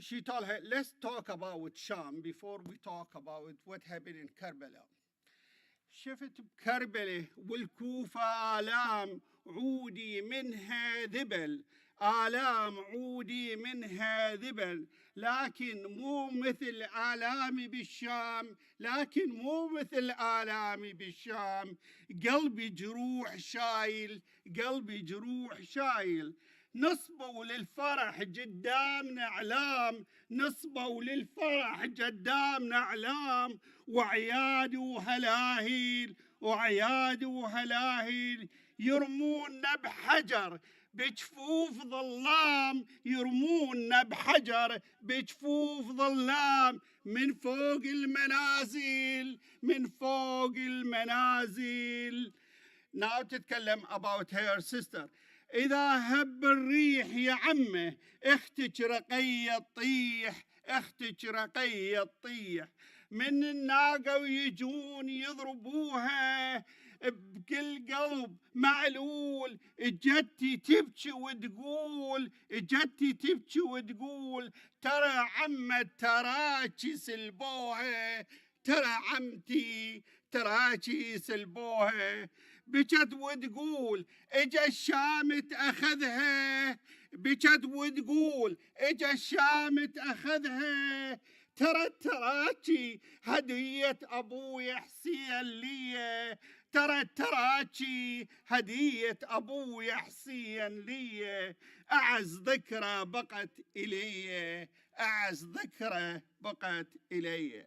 she told her, let's talk about Sham before we talk about what happened in Karbala. شفت بكربلة والكوفة آلام عودي منها ذبل، آلام عودي منها ذبل، لكن مو مثل آلامي بالشام، لكن مو مثل آلامي بالشام. قلبي جروح شايل، قلبي جروح شايل. نصبوا للفرح قدامنا اعلام، نصبوا للفرح قدامنا اعلام، وعياد وهلاهيل، وعياد وهلاهيل. يرمونا بحجر بجفوف ظلام، يرمونا بحجر بجفوف ظلام، من فوق المنازل، من فوق المنازل. Now تتكلم about her sister. إذا هب الريح يا عمه اختك رقية تطيح، اختك رقية تطيح. من الناقة ويجون يضربوها بكل قلب معلول، جدتي تبكي وتقول، جدتي تبكي وتقول ترى عمة تراكي سلبوها، ترى عمتي تراكي سلبوها. بكت وتقول اجا الشام اخذها، بكت وتقول اجا الشام اخذها. ترى التراكي هدية ابوي حسين لي، ترى التراكي هدية ابوي حسين لي. اعز ذكرى بقت الي، اعز ذكرى بقت الي.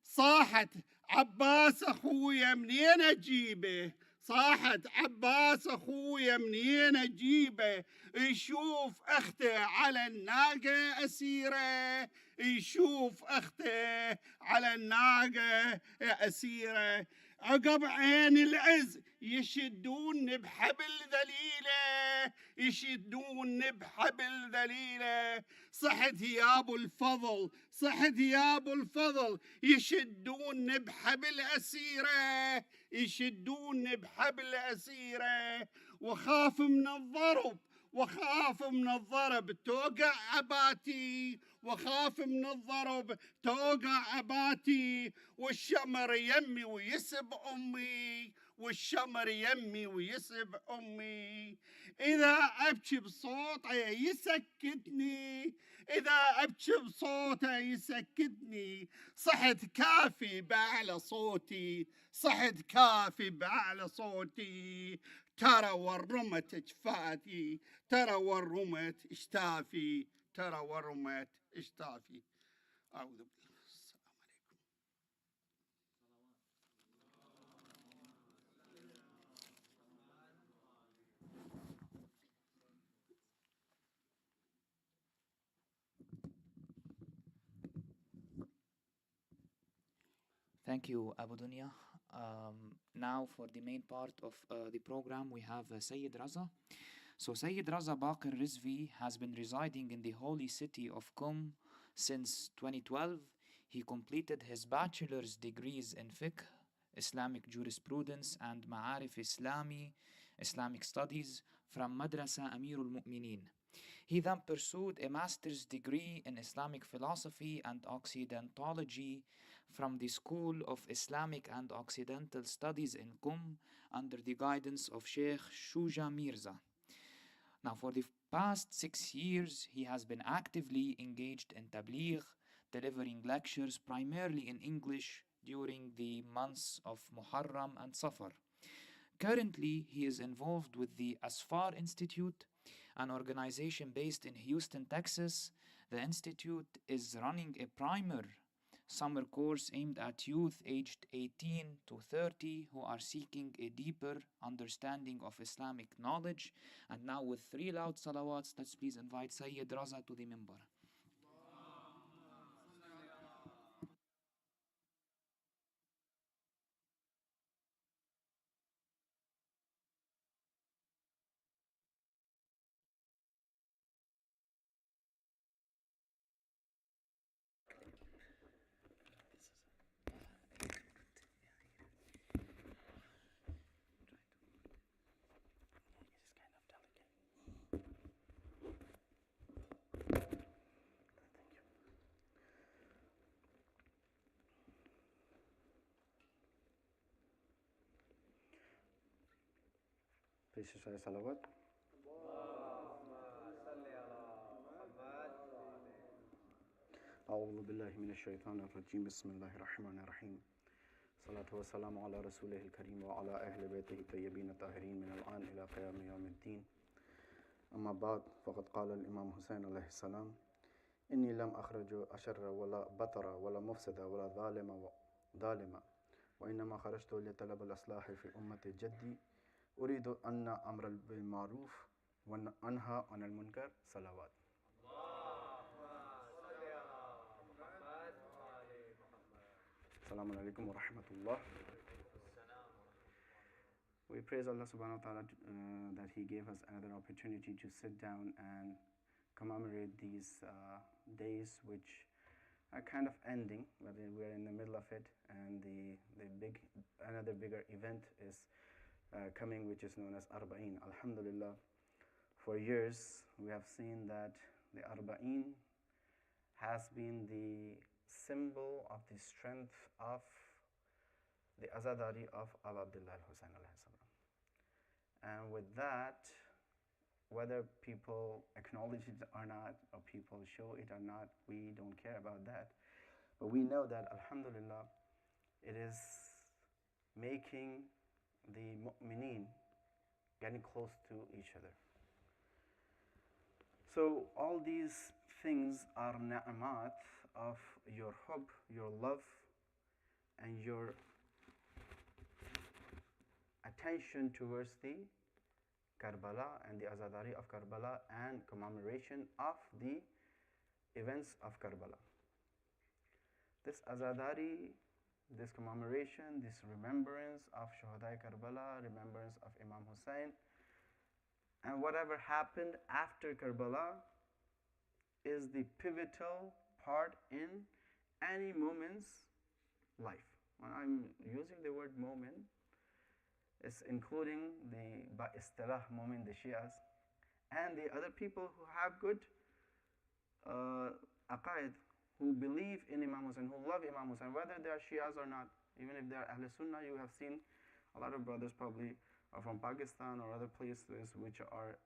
صاحت عباس اخويا منين اجيبه، صاحت عباس اخويا منين اجيبه. يشوف اخته على الناقه اسيره، يشوف اخته على الناقه اسيره. عقب عين العز يشدون بحبل ذليله، يشدون بحبل ذليله. صحت يا ابو الفضل، صحت يا ابو الفضل، يشدون بحبل اسيره، يشدون بحبل اسيره. وخاف من الضرب، وخاف من الضرب توقع عباتي، وخاف من الضرب توقع عباتي. والشمر يمي ويسب امي، والشمر يمي ويسب امي. اذا ابكي بصوته يسكتني، اذا ابكي بصوته يسكتني. صحت كافي باعلى صوتي، صحت كافي باعلى صوتي. ترى ورمت اجفاتي، ترى ورمت اشتافي، ترى ورمت اشتافي. اعوذ بالله. السلام عليكم. Thank you, Abu Dunya. Now for the main part of the program, we have Sayyid Raza. So Sayyid Raza Baqir Rizvi has been residing in the holy city of Qum since 2012. He completed his bachelor's degrees in fiqh, Islamic jurisprudence and Ma'arif Islami, Islamic studies from Madrasa Amirul Mu'mineen. He then pursued a master's degree in Islamic philosophy and Occidentology from the School of Islamic and Occidental Studies in Qum under the guidance of Sheikh Shuja Mirza. Now, for the past 6 years, he has been actively engaged in tabligh, delivering lectures primarily in English during the months of Muharram and Safar. Currently, he is involved with the Asfar Institute, an organization based in Houston, Texas. The institute is running a primer summer course aimed at youth aged 18 to 30 who are seeking a deeper understanding of Islamic knowledge. And now with 3 loud salawats, let's please invite Sayyid Raza to the minbar. Please say salawat. أعوذ بالله من الشيطان الرجيم بسم الله الرحمن الرحيم صلاة والسلام على رسوله الكريم وعلى أهل بيته الطيبين الطاهرين من الآن إلى قيام يوم الدين أما بعد فقد قال الإمام حسين عليه السلام إني لم أخرج أشر ولا بطر ولا مفسد ولا ظالم وإنما خرجت لطلب الإصلاح في أمة جدي أريد أن أمر بالمعروف وأنهى عن المنكر صلوات. Assalamu alaikum wa rahmatullah. We praise Allah subhanahu wa ta'ala that He gave us another opportunity to sit down and commemorate these days which are kind of ending, but we're in the middle of it, and another bigger event is coming, which is known as Arba'in. Alhamdulillah, for years we have seen that the Arba'in has been the symbol of the strength of the Azadari of Abu Abdullah al-Husayn alayhi salam. And with that, whether people acknowledge it or not, or people show it or not, we don't care about that. But we know that, alhamdulillah, it is making the mu'mineen getting close to each other. So all these things are na'amat of your hub, your love, and your attention towards the Karbala and the Azadari of Karbala and commemoration of the events of Karbala. This Azadari, this commemoration, this remembrance of Shuhadai Karbala, remembrance of Imam Hussein, and whatever happened after Karbala is the pivotal part in any moment's life. When I'm using the word moment, it's including the istilah moment, the Shias, and the other people who have good aqaid, who believe in Imam Hussein, who love Imam Hussein, whether they are Shias or not. Even if they are Ahl Sunnah, you have seen a lot of brothers probably are from Pakistan or other places which are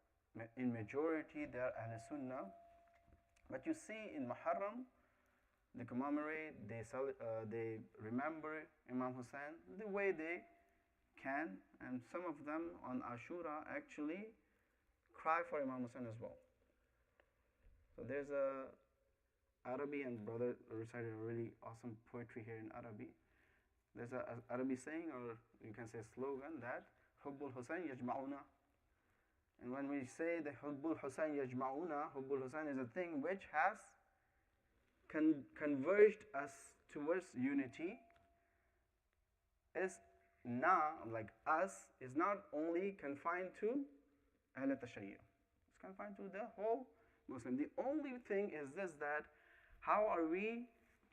in majority they are Ahl Sunnah. But you see in Muharram, they commemorate, they remember Imam Hussein the way they can, and some of them on Ashura actually cry for Imam Hussein as well. So there's a Arabi, and brother recited a really awesome poetry here in Arabi. There's a Arabi saying, or you can say slogan, that Hubbul Hussein yajma'una. And when we say the Hubbul Hussein yajma'una, Hubbul Hussein is a thing which has converged us towards unity, is like us, is not only confined to Ahl Tashayyu. It's confined to the whole Muslim. The only thing is this, that how are we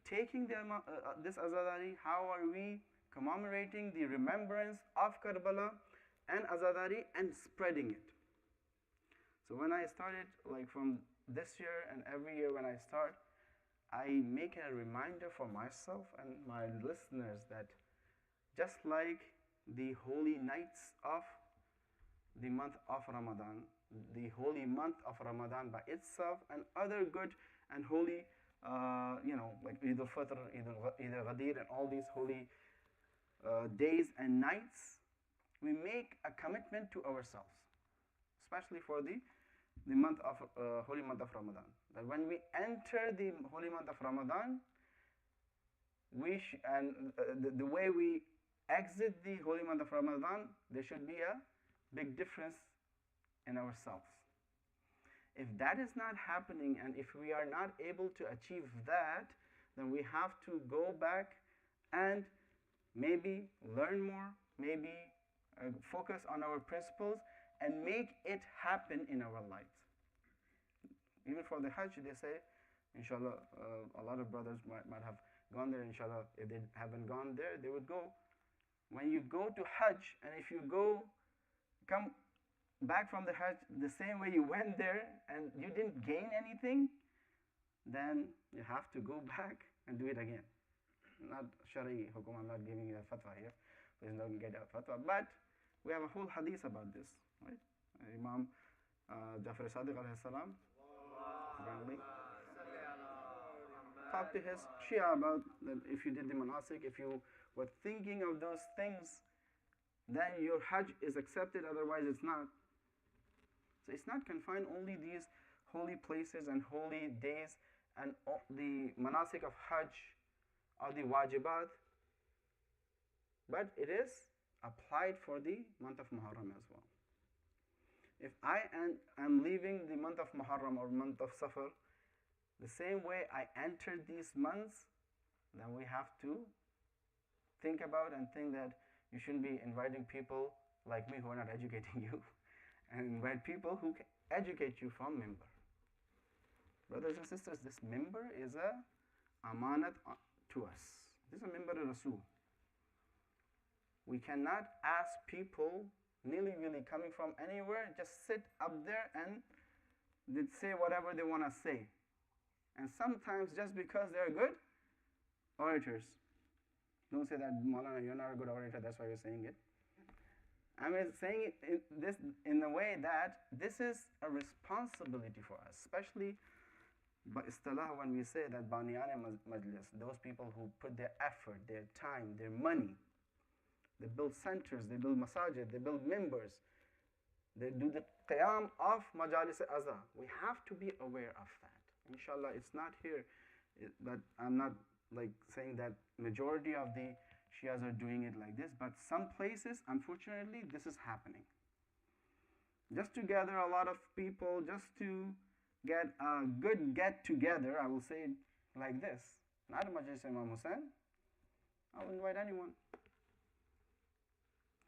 taking this Azadari, how are we commemorating the remembrance of Karbala and Azadari and spreading it. So when I started, like from this year and every year when I start, I make a reminder for myself and my listeners that just like the holy nights of the month of Ramadan, the holy month of Ramadan by itself, and other good and holy, like Eid al-Fitr, Eid al-Ghadir, and all these holy days and nights, we make a commitment to ourselves, especially for the month of holy month of Ramadan. That when we enter the holy month of Ramadan, the way we exit the holy month of Ramadan, there should be a big difference in ourselves. If that is not happening, and if we are not able to achieve that, then we have to go back and maybe learn more, maybe focus on our principles and make it happen in our lives. Even for the Hajj, they say, inshallah, a lot of brothers might have gone there, inshallah. If they haven't gone there, they would go. When you go to Hajj, and if you come back from the Hajj the same way you went there and you didn't gain anything, then you have to go back and do it again. Not Shari Hukum, I'm not giving you a fatwa here. Please don't get a fatwa. But we have a whole hadith about this. right? Imam Jafar Sadiq alayhi salam apparently talked to his Shia about that if you did the manasik, if you were thinking of those things, then your Hajj is accepted, otherwise it's not. So it's not confined only these holy places and holy days and the manasik of Hajj or the wajibat, but it is applied for the month of Muharram as well. If I am leaving the month of Muharram or month of Safar, the same way I entered these months, then we have to think about and think that you shouldn't be inviting people like me who are not educating you, and invite people who can educate you from Mimbar. Brothers and sisters, this Mimbar is a amanat to us. This is a Mimbar Rasul. We cannot ask people nilly-willy coming from anywhere, just sit up there and they say whatever they want to say. And sometimes just because they're good orators. Don't say that, Maulana, you're not a good orator, that's why you're saying it. I mean, saying it in the way that this is a responsibility for us, especially by istilah when we say that Baniyane Majlis, those people who put their effort, their time, their money, they build centers, they build masajid, they build members, they do the qiyam of Majalis Azza. We have to be aware of that. Inshallah, it's not here, but I'm not like saying that majority of the Shias are doing it like this, but some places, unfortunately, this is happening. Just to gather a lot of people, just to get a good get-together, I will say it like this. Not a Majlis Imam Hussain, I will invite anyone.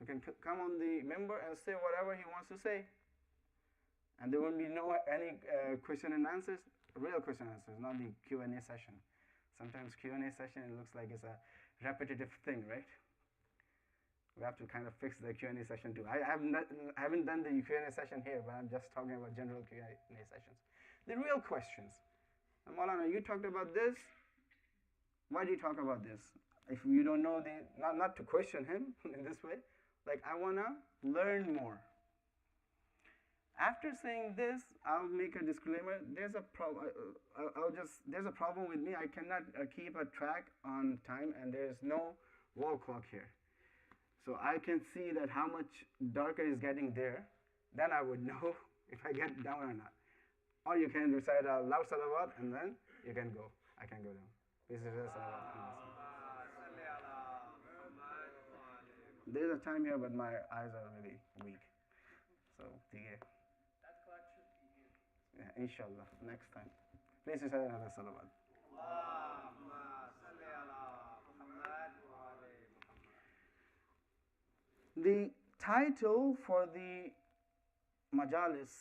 You can come on the member and say whatever he wants to say. And there will be any question and answers, real question and answers, not the Q&A session. Sometimes Q&A session, it looks like it's a repetitive thing, right? We have to kind of fix the Q&A session too. I haven't done the Q&A session here, but I'm just talking about general Q&A sessions. The real questions. Maulana, you talked about this. Why do you talk about this? If you don't know not to question him in this way, like I want to learn more. After saying this, I'll make a disclaimer. There's a problem. There's a problem with me. I cannot keep a track on time, and there's no wall clock here. So I can see that how much darker is getting there. Then I would know if I get down or not. Or you can recite a loud salawat, and then you can go. I can go down. This is a salawat. There's a time here, but my eyes are really weak. So, yeah. Yeah, inshallah, next time. Please recite another salawat. The title for the majalis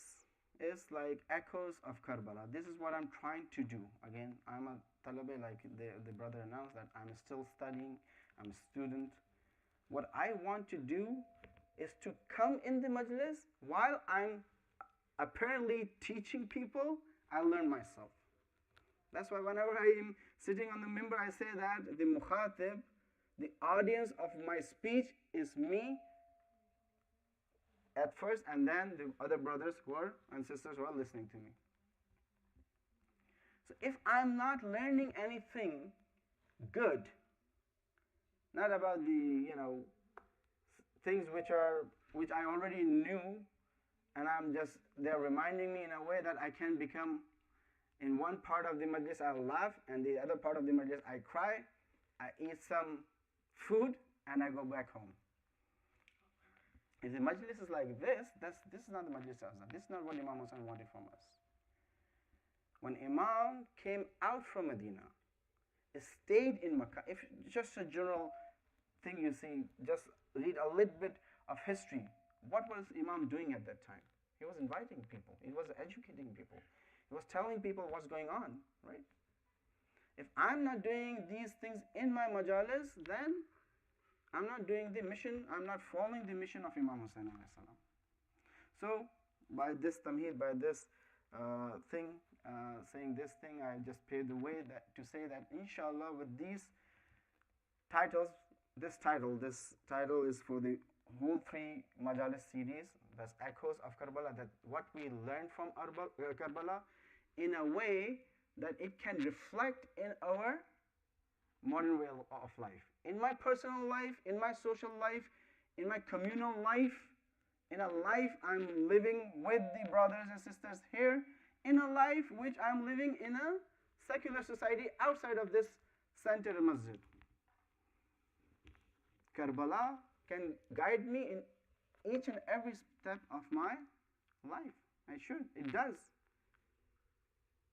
is like Echoes of Karbala. This is what I'm trying to do. Again, I'm a talabi, like the brother announced that I'm still studying, I'm a student. What I want to do is to come in the majlis while I'm apparently teaching people, I learn myself. That's why whenever I am sitting on the minbar, I say that the mukhatib, the audience of my speech is me at first, and then the other brothers and sisters who are listening to me. So if I'm not learning anything good, not about the things which I already knew, and they're reminding me in a way that I can become, in one part of the majlis I laugh, and the other part of the majlis I cry, I eat some food, and I go back home. If the majlis is like this, this is not the majlis azan. This is not what Imam Hussain wanted from us. When Imam came out from Medina, he stayed in Makkah. If just a general thing you see, just read a little bit of history. What was Imam doing at that time? He was inviting people. He was educating people. He was telling people what's going on, right? If I'm not doing these things in my majalis, then I'm not doing the mission, I'm not following the mission of Imam Hussain alayhi salam. So, by this tamheed, by this saying this thing, I just paved the way to say that inshallah with these titles, this title is for the whole 3 majalis series, that's echoes of Karbala, that what we learned from Karbala in a way that it can reflect in our modern way of life. In my personal life, in my social life, in my communal life, in a life I'm living with the brothers and sisters here, in a life which I'm living in a secular society outside of this center masjid. Karbala can guide me in each and every step of my life. I should. It does.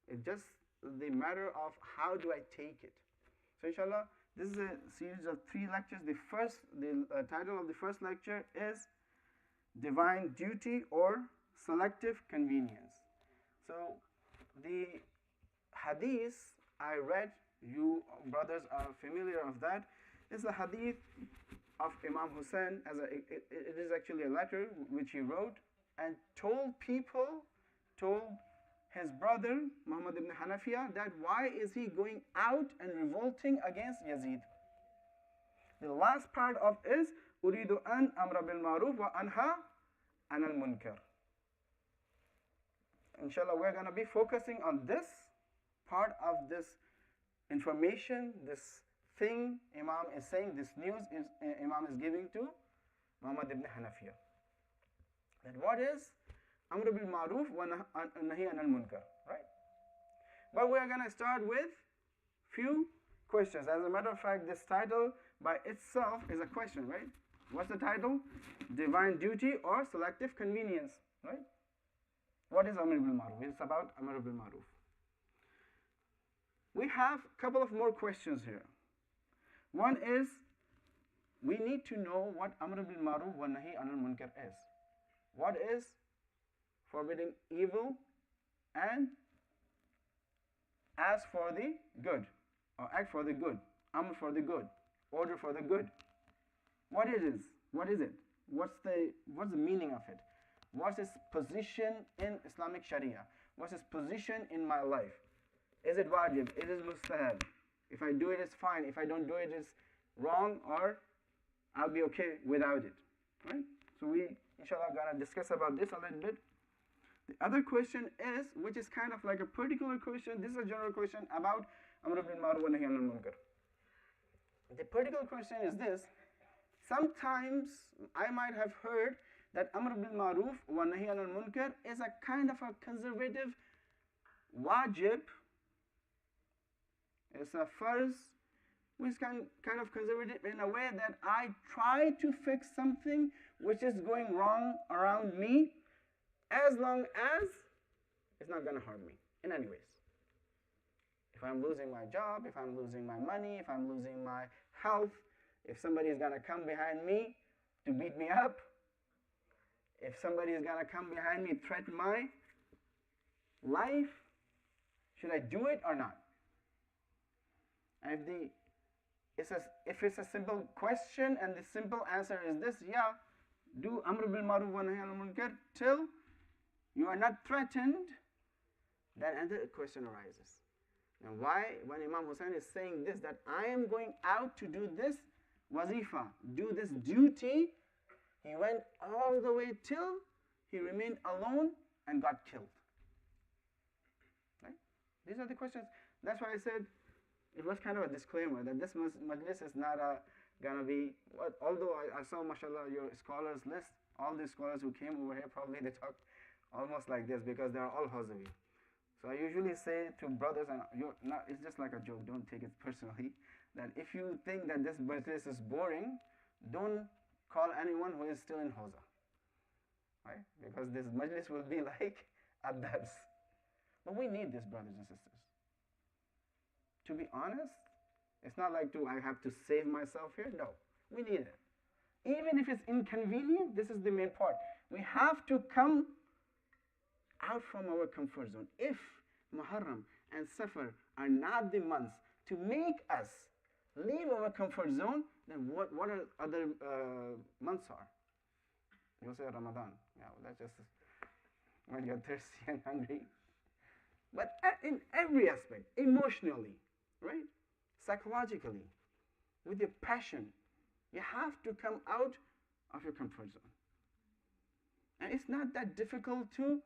It's just the matter of how do I take it. So inshallah, this is a series of 3 lectures. The title of the first lecture is Divine Duty or Selective Convenience. So the hadith I read, you brothers are familiar of that, is the hadith of Imam Hussein. It is actually a letter which he wrote and told his brother Muhammad ibn Hanafiya that why is he going out and revolting against Yazid. The last part of is Uridu an amra bil ma'ruf wa anha anil munkar. Inshallah, we're going to be focusing on this part of this information, this thing Imam is saying, this news Imam is giving to Muhammad ibn Hanafiya. That what is Amr bil Ma'ruf wa Nahi anil Munkar, right? But we are going to start with few questions. As a matter of fact, this title by itself is a question, right? What's the title? Divine Duty or Selective Convenience, right? What is Amr bil Ma'ruf? It's about Amr bil Ma'ruf. We have a couple of more questions here. One is, we need to know what Amr bil Ma'ruf wa Nahi anil Munkar is. What is forbidding evil and ask for the good, or act for the good, amr for the good, order for the good. What it is? What is it? What's the meaning of it? What's its position in Islamic Sharia? What's its position in my life? Is it wajib? Is it mustahab? If I do it, it's fine. If I don't do it, it's wrong, or I'll be okay without it. Right? So we, inshallah, gonna discuss about this a little bit. The other question is, which is kind of like a particular question, this is a general question about Amr bil Ma'ruf wa Nahy anil Munkar. The particular question is this: sometimes I might have heard that Amr bil Ma'ruf wa Nahy anil Munkar is a kind of a conservative wajib. It's a farz which is kind of conservative in a way that I try to fix something which is going wrong around me, as long as it's not going to harm me in any ways. If I'm losing my job, if I'm losing my money, if I'm losing my health, if somebody is going to come behind me to beat me up, if somebody is going to come behind me, threaten my life, should I do it or not? And if it's a simple question and the simple answer is this, yeah, do Amr bil Ma'ruf wa Nahy anil Munkar till you are not threatened, then another question arises. Now why, when Imam Hussein is saying this, that I am going out to do this wazifa, do this duty, he went all the way till he remained alone and got killed. Right? These are the questions. That's why I said it was kind of a disclaimer that this majlis is not gonna be, although I saw, mashallah, your scholars list, all the scholars who came over here, probably they talk almost like this because they are all Hazavi. So I usually say to brothers, and it's just like a joke, don't take it personally, that if you think that this majlis is boring, don't call anyone who is still in Hawza, right? Because this majlis will be like a dars. But we need this, brothers and sisters. To be honest, it's not like I have to save myself here. No, we need it. Even if it's inconvenient, this is the main part. We have to come out from our comfort zone. If Muharram and Safar are not the months to make us leave our comfort zone, then what are other months are? You'll say Ramadan. Yeah, well, that's just when you're thirsty and hungry. But in every aspect, emotionally, right? Psychologically, with your passion, you have to come out of your comfort zone. And it's not that difficult to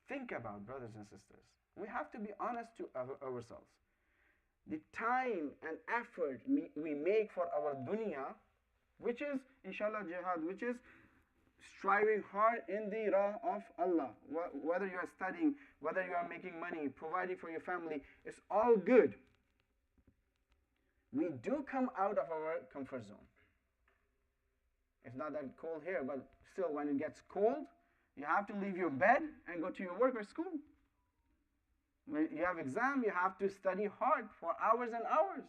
think about, brothers and sisters. We have to be honest to ourselves. The time and effort we make for our dunya, which is, inshallah, jihad, which is striving hard in the raw of Allah. Whether you are studying, whether you are making money, providing for your family, it's all good. We do come out of our comfort zone. It's not that cold here, but still, when it gets cold, you have to leave your bed and go to your work or school. When you have exam, you have to study hard for hours and hours.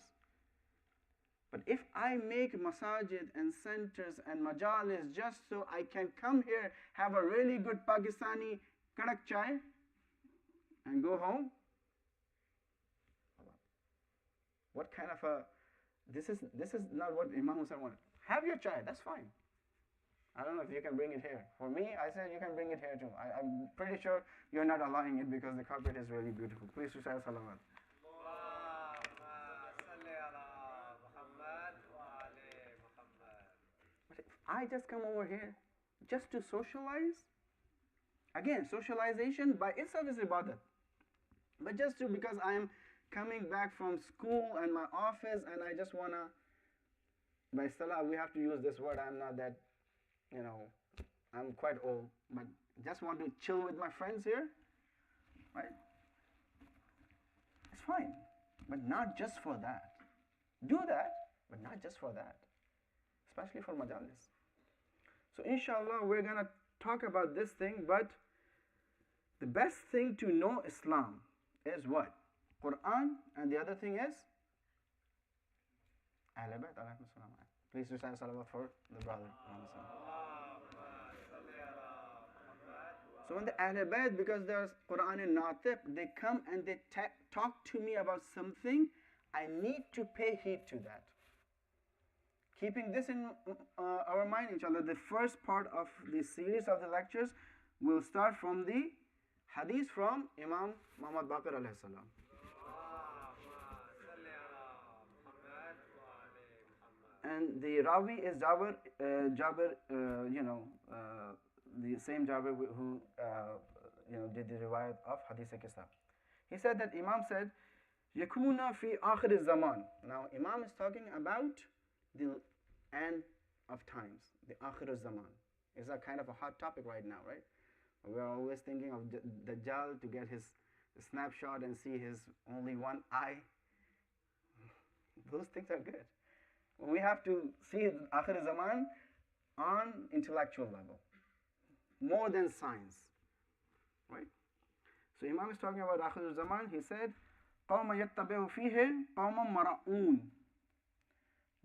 But if I make masajid and centers and majalis just so I can come here, have a really good Pakistani kadak chai, and go home, what kind of a, this is not what Imam Hussain wanted. Have your chai, that's fine. I don't know if you can bring it here. For me, I said you can bring it here too. I'm pretty sure you're not allowing it because the carpet is really beautiful. Please recite salawat. But if I just come over here just to socialize, again, socialization by itself is ibadat. But just to, because I'm coming back from school and my office and I just want to, by salah, we have to use this word. I'm not that, I'm quite old, but just want to chill with my friends here, right? It's fine, but not just for that. Do that, but not just for that, especially for majalis. So inshallah, we're going to talk about this thing, but the best thing to know Islam is what? Quran, and the other thing is Ahlul Bayt. Please recite salawat for the brother. So when the Ahlul Bayt, because there's Quran in Natiq, they come and they talk to me about something, I need to pay heed to that. Keeping this in our mind, inshallah, the first part of the series of the lectures will start from the hadith from Imam Muhammad Baqir alayhi salam. And the Rawi is Jabir, the same Jabir who did the riwayat of Hadith Qissa. He said that Imam said, Yakuna fi akhir zaman. Now Imam is talking about the end of times, the akhir zaman. It's a kind of a hot topic right now, right? We're always thinking of Dajjal to get his snapshot and see his only one eye. Those things are good. We have to see Akhir Zaman on intellectual level, more than science, right? So Imam is talking about Akhir Zaman. He said, قَوْمَ يَتَّبِعُ فِيهِ قَوْمًا مَرَعُونَ,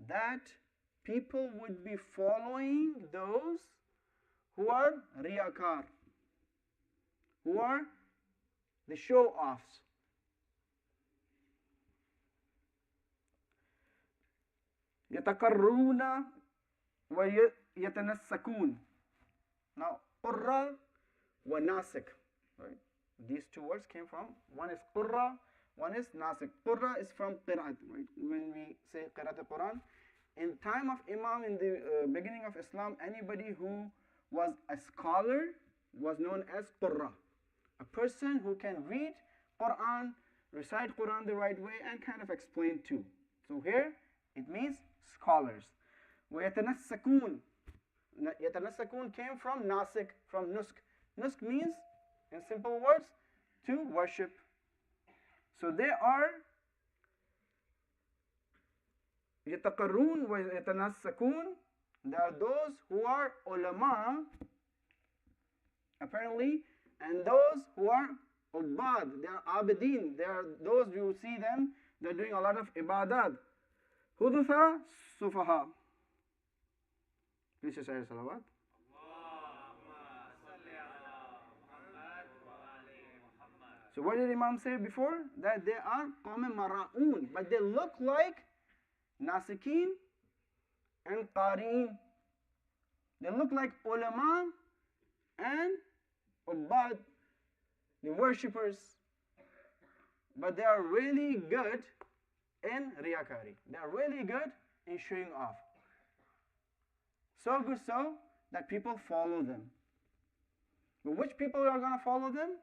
that people would be following those who are riyakar, who are the show-offs. يتقرون ويتنسكون. Now, qurra wa nasik, right? These two words came from, one is qurra, one is nasik. Qurra is from qira'at, right? When we say qira'at al-Quran, in time of Imam, in the beginning of Islam, anybody who was a scholar was known as qurra, a person who can read Quran, recite Quran the right way, and kind of explain too. So here it means scholars. وَيَتَنَسَّكُونَ. Yatanasakun came from nasik, from nusk. Nusk means, in simple words, to worship. So they are yataqarrun wa yatanasakun. There are those who are ulama, apparently, and those who are ubad. They are abidin. They are those you see them, they're doing a lot of ibadat. Hudutha sufaha. Please say salawat. So what did Imam say before? That they are qawm mara'un, but they look like nasikin and qari'in. They look like ulama and ubad, the worshippers, but they are really good in riyakari. They are really good in showing off. So good so that people follow them. Which people are going to follow them?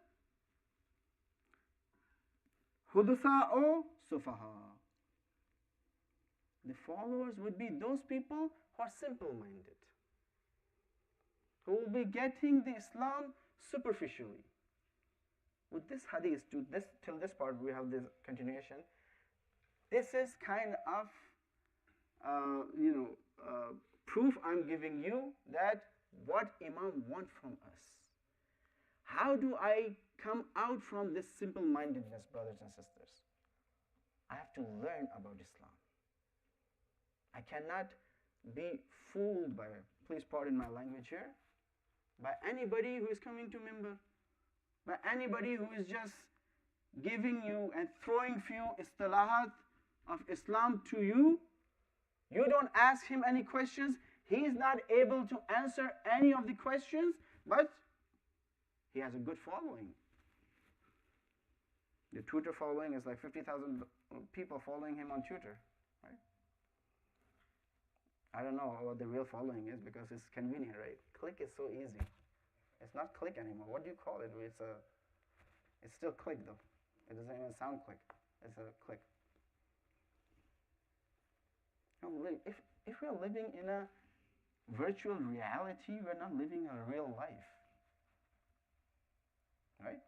Hudusa'u sufaha. The followers would be those people who are simple-minded, who will be getting the Islam superficially. With this hadith, till this part, we have this continuation. This is kind of, proof I'm giving you that what Imam wants from us. How do I come out from this simple-mindedness, brothers and sisters? I have to learn about Islam. I cannot be fooled by, please pardon my language here, by anybody who is coming to Mimbar, by anybody who is just giving you and throwing few istilahat of Islam to you. You don't ask him any questions. He is not able to answer any of the questions, but he has a good following. The Twitter following is like 50,000 people following him on Twitter, right? I don't know what the real following is because it's convenient, right? Click is so easy. It's not click anymore. What do you call it? It's still click though. It doesn't even sound click. It's a click. If we're living in a virtual reality, we're not living a real life. Right?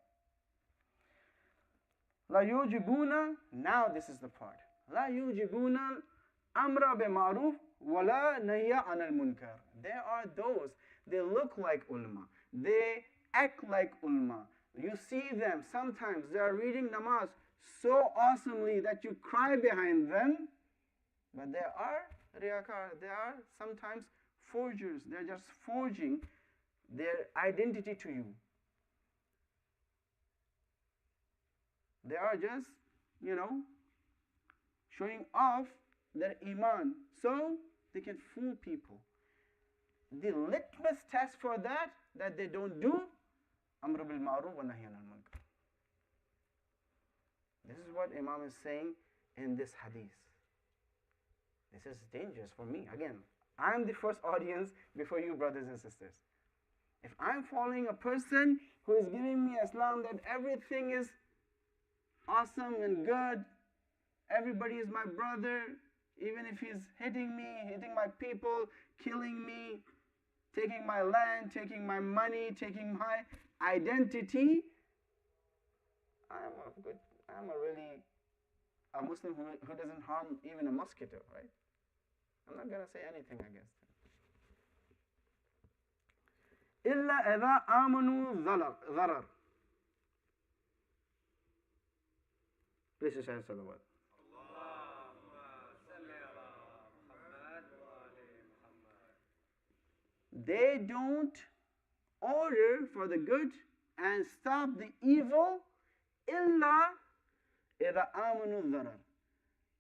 La yujibuna, now this is the part. La yujibuna amra bima'ruf wa la nahya anil munkar. There are those, they look like ulama. They act like ulama. You see them, sometimes they are reading namaz so awesomely that you cry behind them. But they are riyakar, they are sometimes forgers. They're just forging their identity to you. They are just, showing off their iman so they can fool people. The litmus test for that they don't do, amr bil ma'ruf wa nahy anil munkar. This is what Imam is saying in this hadith. This is dangerous for me. Again, I'm the first audience before you, brothers and sisters. If I'm following a person who is giving me Islam that everything is awesome and good, everybody is my brother, even if he's hitting me, hitting my people, killing me, taking my land, taking my money, taking my identity, I'm a Muslim who doesn't harm even a mosquito, right? I'm not going to say anything against him. إِلَّا إِذَا آمَنُوا ضَرَرٍ. Please say salawat. They don't order for the good and stop the evil إِلَّا إِذَا آمَنُوا ضَرَرٍ.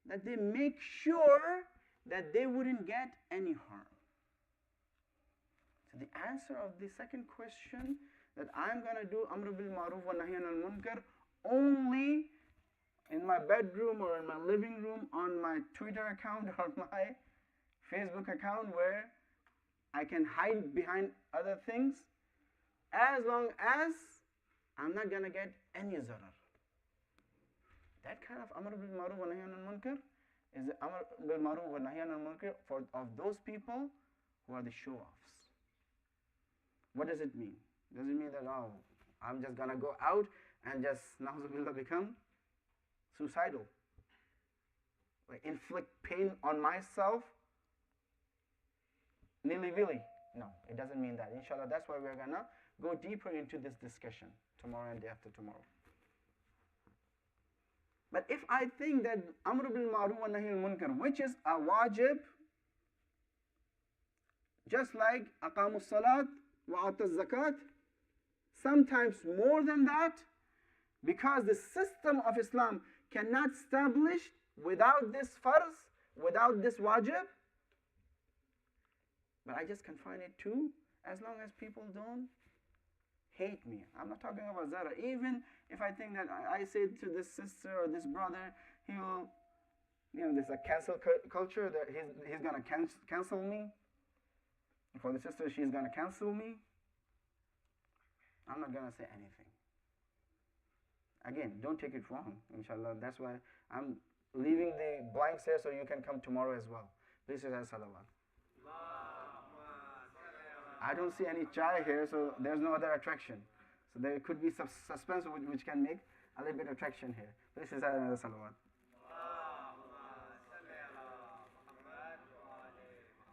That they make sure that they wouldn't get any harm. So the answer of the second question, that I'm going to do amr bil ma'ruf wa nahy anil munkar only in my bedroom or in my living room, on my Twitter account or my Facebook account, where I can hide behind other things, as long as I'm not going to get any zarar. That kind of amr bil ma'ruf wa nahy anil munkar is the amr bil ma'ruf wa nahy anil munkar of those people who are the show-offs. What does it mean? Does it mean that, I'm just going to go out and just, na'uzubillah, become suicidal? Like inflict pain on myself? Nilly-willy? No, it doesn't mean that. Inshallah, that's why we're going to go deeper into this discussion tomorrow and day after tomorrow. But if I think that amr bil ma'ruf wa nahy anil munkar, which is a wajib, just like aqamus salat wa ataz zakat, sometimes more than that, because the system of Islam cannot establish without this farz, without this wajib. But I just confine it to, as long as people don't hate me. I'm not talking about zara. Even if I think that I say to this sister or this brother, he will, there's a cancel culture, that he's going to cancel me. For the sister, she's going to cancel me. I'm not going to say anything. Again, don't take it wrong, inshallah. That's why I'm leaving the blanks here so you can come tomorrow as well. Please say salawat. I don't see any chai here, so there's no other attraction. So there could be suspense which can make a little bit of attraction here. Please say another salawat.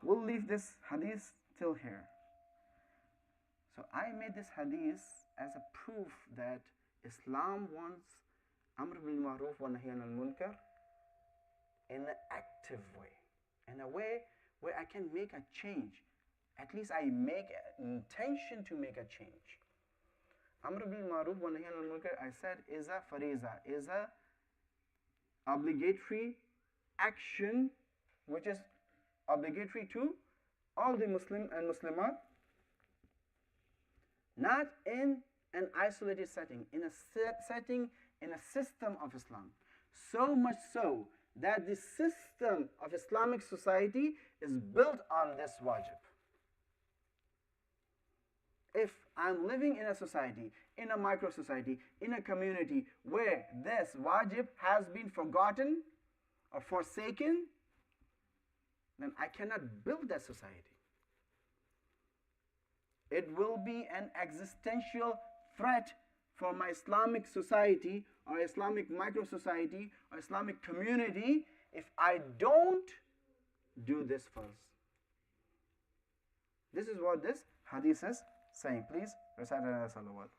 We'll leave this hadith till here. So I made this hadith as a proof that Islam wants Amr bil Ma'ruf wa Nahy anil Munkar in an active way, in a way where I can make a change. At least I make an intention to make a change. Amr bil Ma'ruf wa Nahy anil Munkar, I said, is a fariza, is a obligatory action which is obligatory to all the Muslim and Muslimat, not in an isolated setting, in a setting, in a system of Islam. So much so that the system of Islamic society is built on this wajib. If I'm living in a society, in a micro society, in a community where this wajib has been forgotten or forsaken, then I cannot build that society. It will be an existential threat for my Islamic society or Islamic micro society or Islamic community if I don't do this first. This is what this hadith is saying. Please recite another salawat.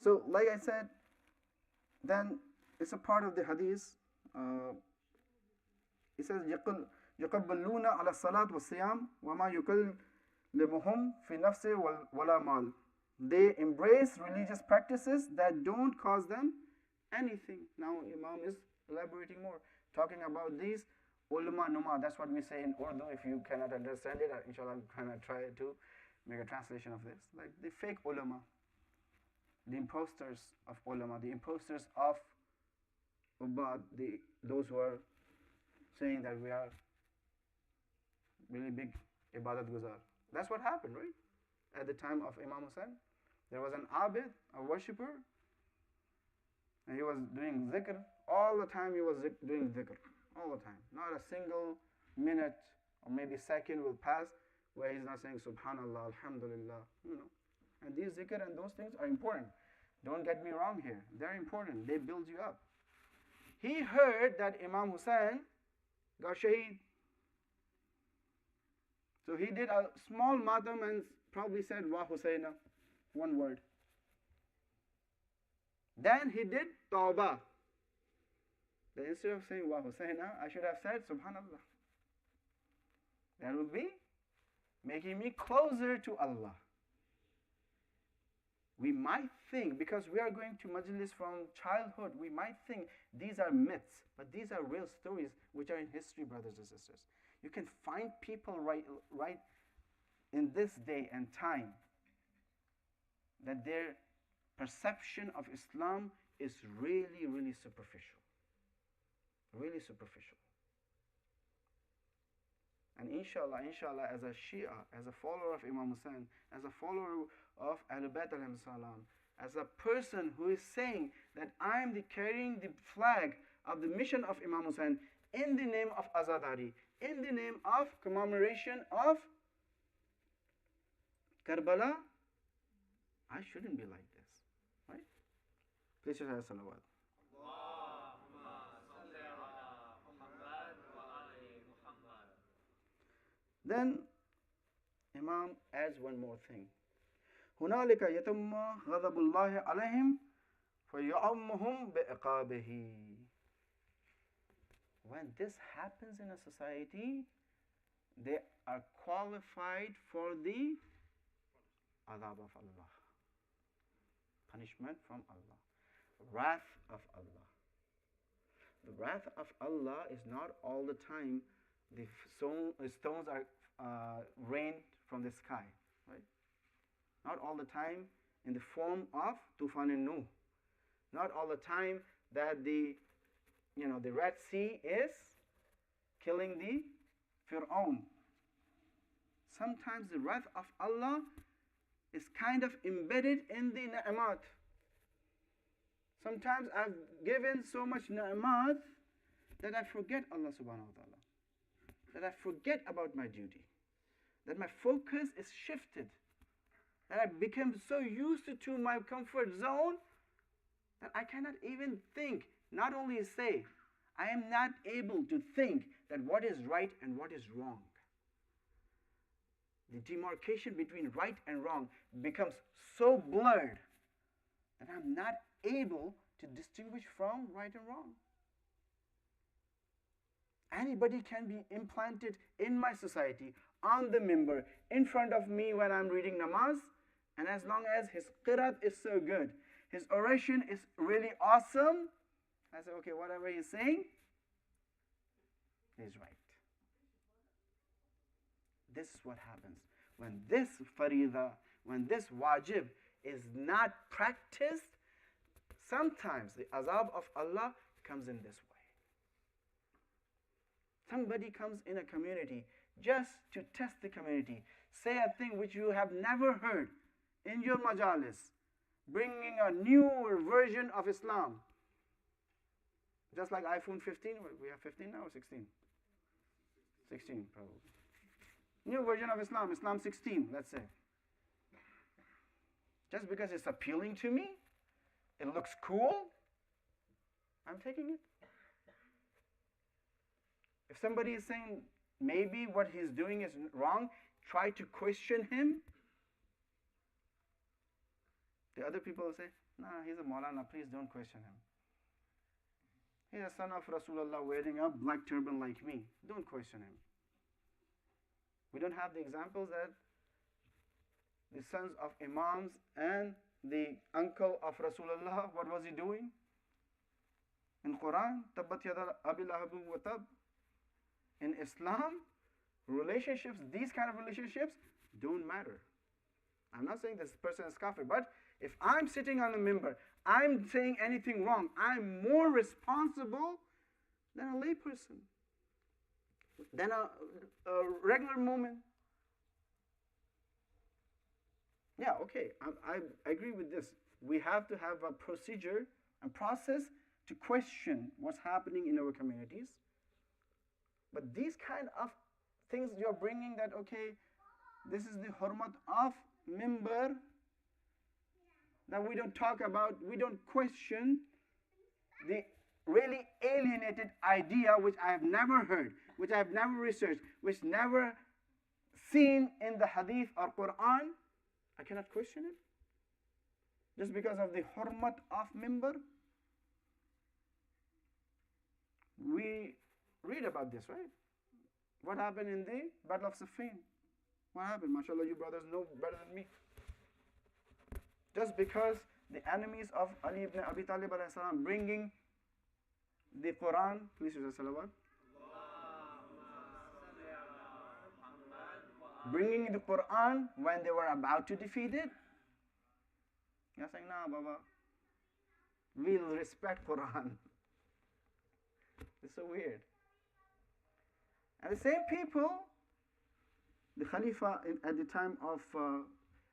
So, like I said, then it's a part of the hadith. It says, يقبلون على الصلاة والصيام وما يكلمهم في نفسه ولا مال. They embrace religious practices that don't cause them anything. Now, Imam is elaborating more, talking about these ulama numa. That's what we say in Urdu. If you cannot understand it, inshallah, I'm going to try to make a translation of this. Like the fake ulama, the imposters of ulama, the imposters of Ubbad, those who are saying that we are really big ibadat guzar. That's what happened, right? At the time of Imam Hussain, there was an abid, a worshipper, and he was doing zikr. All the time he was doing zikr. All the time. Not a single minute or maybe second will pass where he's not saying subhanallah, alhamdulillah, And these zikr and those things are important. Don't get me wrong here. They're important. They build you up. He heard that Imam Hussain got shaheed. So he did a small matam and probably said, Wa Husayna, one word. Then he did tawbah. Then instead of saying Wa Husayna, I should have said Subhanallah. That would be making me closer to Allah. We might think, because we are going to majlis from childhood, we might think these are myths, but these are real stories which are in history, brothers and sisters. You can find people right in this day and time that their perception of Islam is really, really superficial. Really superficial. And inshallah, as a Shia, as a follower of Imam Hussain, as a follower of Ahlul Bayt alayhim salam, as a person who is saying that I am carrying the flag of the mission of Imam Hussain in the name of Azadari, in the name of commemoration of Karbala, I shouldn't be like this, right? Please share salawat. Then Imam adds one more thing. هنالك يتم غضب الله عليهم فيعمهم بعقابه. When this happens in a society, they are qualified for the adab of Allah, punishment from Allah, wrath of Allah. The wrath of Allah is not all the time the stones are rained from the sky, right? Not all the time in the form of Tufan and Nuh. Not all the time that the Red Sea is killing the Fir'aun. Sometimes the wrath of Allah is kind of embedded in the ni'mat. Sometimes I've given so much ni'mat that I forget Allah subhanahu wa ta'ala, that I forget about my duty, that my focus is shifted, that I become so used to my comfort zone that I cannot even think, not only say, I am not able to think that what is right and what is wrong. The demarcation between right and wrong becomes so blurred that I'm not able to distinguish from right and wrong. Anybody can be implanted in my society on the minbar in front of me when I'm reading namaz, and as long as his qiraat is so good, his oration is really awesome, I say, okay, whatever he's saying, he's right. This is what happens. When this farida, when this wajib is not practiced, sometimes the azab of Allah comes in this way. Somebody comes in a community just to test the community, say a thing which you have never heard in your majalis, bringing a newer version of Islam. Just like iPhone 15, we have 15 now or 16? 16 probably. New version of Islam, Islam 16, let's say. Just because it's appealing to me, it looks cool, I'm taking it. If somebody is saying maybe what he's doing is wrong, try to question him. The other people will say, nah, he's a Maulana, please don't question him. He's a son of Rasulullah wearing a black turban like me. Don't question him. We don't have the examples that the sons of Imams and the uncle of Rasulullah, what was he doing? In Quran, Tabbat yada Abi Lahab wa tab. In Islam, relationships, these kind of relationships don't matter. I'm not saying this person is kafir, but if I'm sitting on the minbar, I'm saying anything wrong, I'm more responsible than a lay person, than a regular moment. Yeah, okay, I agree with this. We have to have a procedure and process to question what's happening in our communities. But these kind of things you're bringing that, okay, this is the hurmat of minbar, that we don't talk about, we don't question the really alienated idea which I have never heard, which I have never researched, which never seen in the hadith or Quran. I cannot question it just because of the hurmat of minbar. We read about this, right? What happened in the Battle of Siffin? What happened? MashaAllah, you brothers know better than me. Just because the enemies of Ali ibn Abi Talib alayhi salam bringing the Quran, please use salawat. Bringing the Quran when they were about to defeat it. You're saying, nah, Baba, we'll respect Quran. It's so weird. And the same people, the Khalifa at the time of,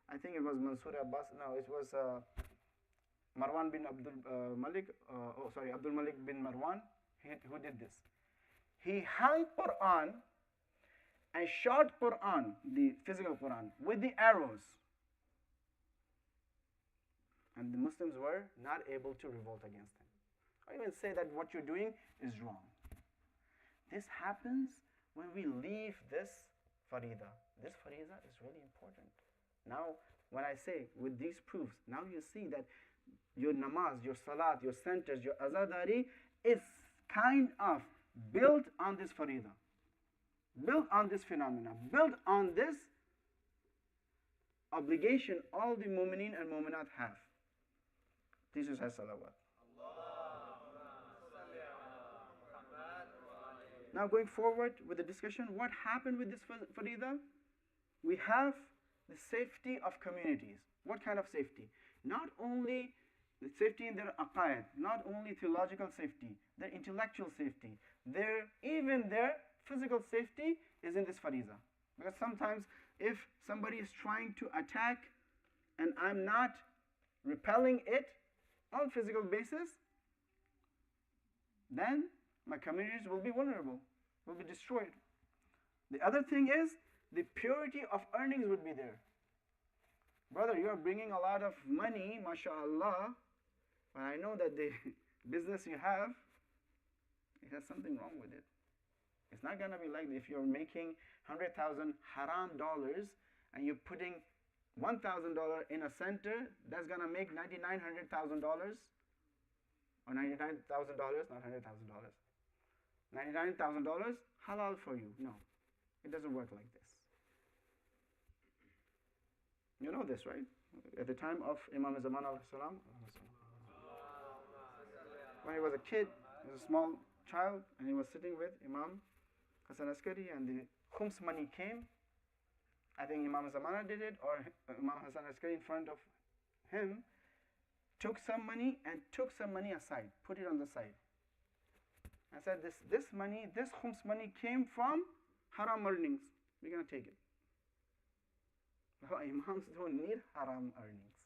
I think it was Mansur Abbas, no, it was Marwan bin Abdul Malik, Abdul Malik bin Marwan, who did this. He hung Quran and shot Quran, the physical Quran, with the arrows. And the Muslims were not able to revolt against him, or even say that what you're doing is wrong. This happens when we leave this farida. This farida is really important. Now, when I say with these proofs, now you see that your namaz, your salat, your centers, your azadari is kind of built on this farida, built on this phenomena, built on this obligation all the mu'mineen and mu'minat have. This is has salawat. Now going forward with the discussion, what happened with this farida? We have the safety of communities. What kind of safety? Not only the safety in their aqaid, not only theological safety, their intellectual safety, even their physical safety is in this fariza. Because sometimes if somebody is trying to attack and I'm not repelling it on physical basis, then my communities will be vulnerable, will be destroyed. The other thing is the purity of earnings would be there. Brother, you are bringing a lot of money, mashallah, but I know that the business you have, it has something wrong with it. It's not going to be like if you're making 100,000 haram dollars and you're putting $1,000 in a center, that's going to make $900,000 or $99,000, not $100,000. $99,000 halal for you. No, it doesn't work like this. You know this, right? At the time of Imam Zaman alayhi salam, when he was a kid, he was a small child, and he was sitting with Imam Hassan Askari, and the khums money came. I think Imam Zamana did it, or Imam Hassan Askari in front of him took some money and took some money aside, put it on the side. I said, this money, this khums money came from haram earnings. We're going to take it. Well, imams don't need haram earnings.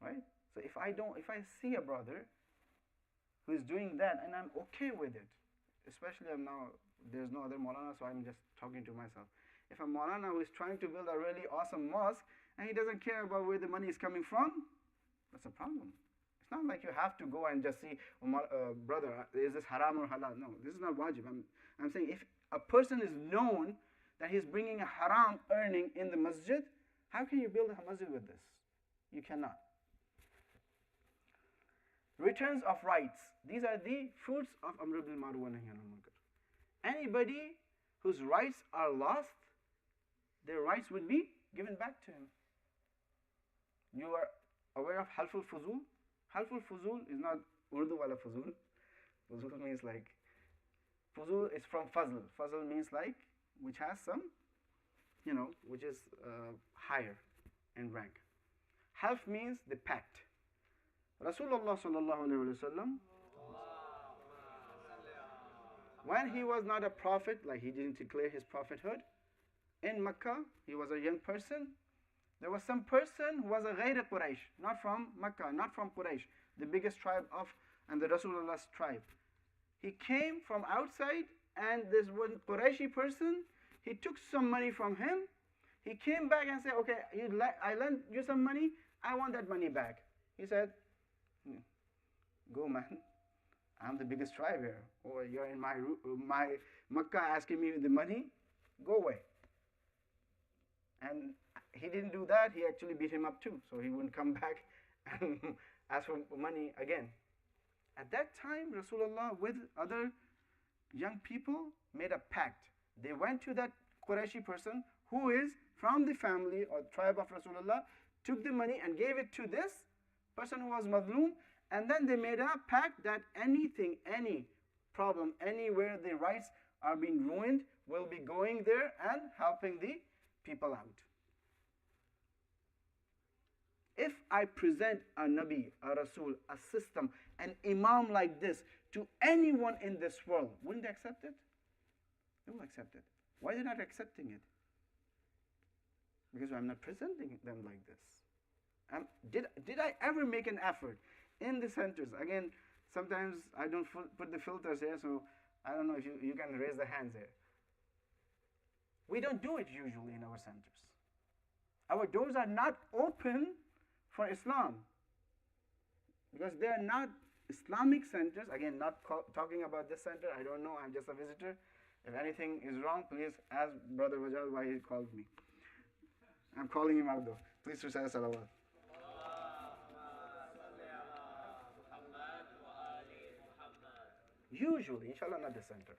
Right? So if I see a brother who is doing that and I'm okay with it, especially there's no other Maulana, so I'm just talking to myself. If a Maulana who is trying to build a really awesome mosque and he doesn't care about where the money is coming from, that's a problem. It's not like you have to go and just see, brother, is this haram or halal? No, this is not wajib. I'm saying if a person is known that he's bringing a haram earning in the masjid, how can you build a masjid with this? You cannot. Returns of rights. These are the fruits of Amr bil Ma'ruf wa Nahy anil Munkar. Anybody whose rights are lost, their rights would be given back to him. You are aware of Halful Fuzul? Halful Fuzul is not Urdu wala Fuzul. Fuzul means like, Fuzul is from Fazl. Fazl means like, which has some, which is higher in rank. Half means the pact. Rasulullah sallallahu alaihi wasallam, when he was not a prophet, like he didn't declare his prophethood, in Mecca, he was a young person. There was some person who was a Ghayr Quraysh, not from Mecca, not from Quraysh, the biggest tribe and the Rasulullah's tribe. He came from outside, and this one Qurayshi person, he took some money from him. He came back and said, okay, I lent you some money, I want that money back. He said, go man, I'm the biggest tribe here. Or you're in my Makkah asking me the money, go away. And he didn't do that, he actually beat him up too, so he wouldn't come back and ask for money again. At that time, Rasulullah with other young people made a pact. They went to that Qurayshi person who is from the family or tribe of Rasulullah, took the money and gave it to this person who was Madloom, and then they made a pact that anything, any problem, anywhere the rights are being ruined, will be going there and helping the people out. If I present a Nabi, a Rasul, a system, an Imam like this to anyone in this world, wouldn't they accept it? They will accept it. Why are they not accepting it? Because I'm not presenting them like this. Did I ever make an effort in the centers? Again, sometimes I don't put the filters here, so I don't know if you can raise the hands here. We don't do it usually in our centers. Our doors are not open for Islam because they are not Islamic centers. Again, not talking about this center. I don't know. I'm just a visitor. If anything is wrong, please ask Brother Wajal why he called me. I'm calling him out though. Please recite salawat. Usually, inshallah, not the center.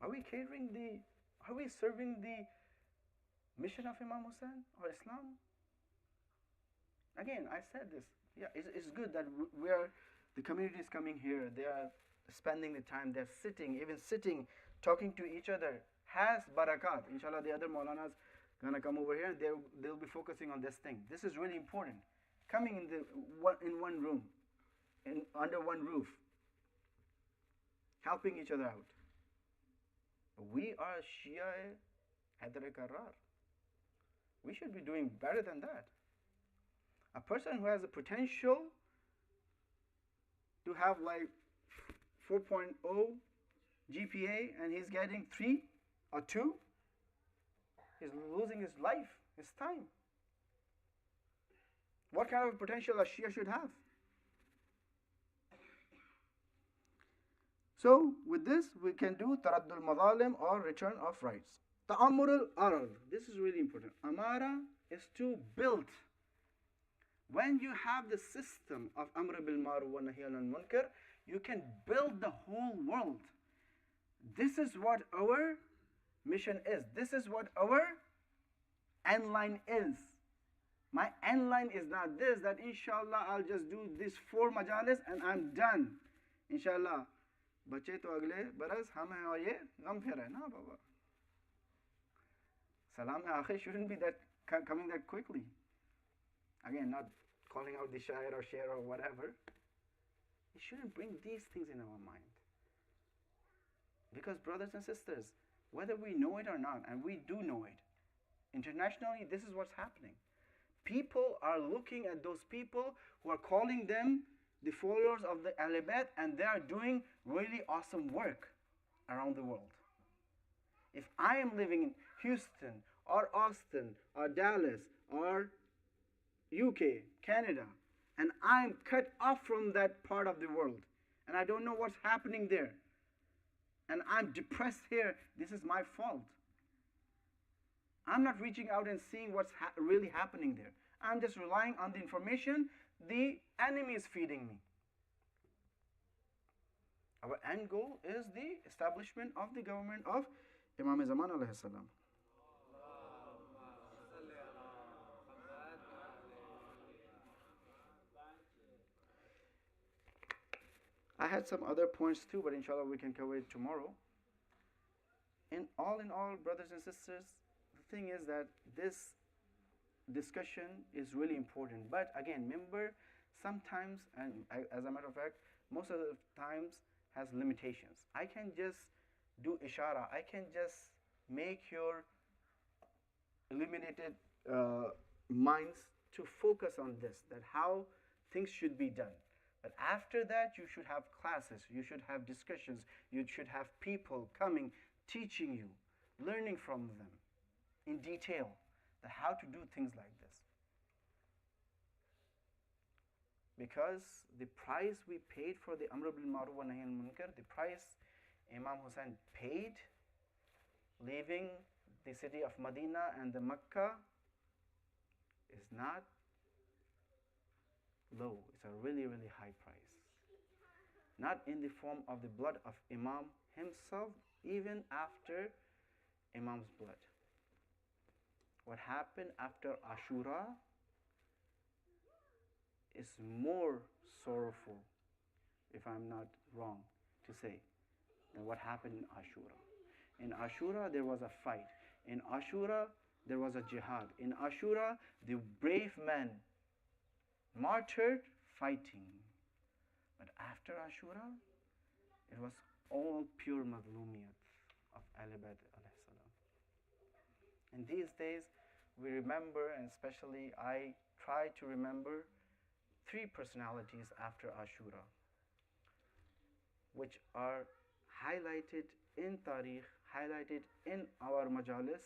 Are we serving the mission of Imam Hussain or Islam? Again, I said this. Yeah, it's good that the community is coming here. They are spending the time. They're even sitting, talking to each other. Has barakat. Inshallah, the other Maulanas gonna come over here and they'll be focusing on this thing. This is really important. Coming in one room. under one roof, helping each other out. We are Shia Hadr Karrar. We should be doing better than that. A person who has the potential to have like 4.0 GPA and he's getting 3 or 2, he's losing his life, his time. What kind of potential a Shia should have? So with this we can do Taraddul Madalim or return of rights. Ta'amurul Aral. This is really important. Amara is to build. When you have the system of Amr bil Ma'ruf wa Nahy anil Munkar, you can build the whole world. This is what our mission is. This is what our end line is. My end line is not this, that inshallah I'll just do these 4 majalis and I'm done. Inshallah. बच्चे तो अगले बरस हम हैं और ये गम फिर है ना बाबा. Salam akhir shouldn't be that coming that quickly. Again, not calling out the shair or share or whatever. It shouldn't bring these things in our mind. Because brothers and sisters, whether we know it or not, and we do know it, internationally this is what's happening. People are looking at those people who are calling them the followers of the Ahl-Bayt, and they are doing really awesome work around the world. If I am living in Houston or Austin or Dallas or UK, Canada, and I'm cut off from that part of the world, and I don't know what's happening there, and I'm depressed here, this is my fault. I'm not reaching out and seeing what's really happening there. I'm just relying on the information the enemy is feeding me. Our end goal is the establishment of the government of Imam Zaman alayhi salam. I had some other points too, but inshallah we can cover it tomorrow. In all, brothers and sisters, the thing is that this discussion is really important. But again, remember, sometimes, and as a matter of fact, most of the times has limitations. I can just do ishara. I can just make your illuminated minds to focus on this, that how things should be done. But after that, you should have classes, you should have discussions, you should have people coming, teaching you, learning from them in detail, that how to do things like this. Because the price we paid for the Amr bil Ma'ruf wa Nahy anil Munkar, the price Imam Hussain paid leaving the city of Medina and the Mecca is not low. It's a really, really high price. Not in the form of the blood of Imam himself, even after Imam's blood. What happened after Ashura is more sorrowful, if I'm not wrong to say, than what happened in Ashura. In Ashura, there was a fight. In Ashura, there was a jihad. In Ashura, the brave men martyred fighting. But after Ashura, it was all pure mazlumiyat of Ahl-Bayt alayhi salam. And these days, we remember, and especially I try to remember, 3 personalities after Ashura, which are highlighted in Tariq, highlighted in our majalis,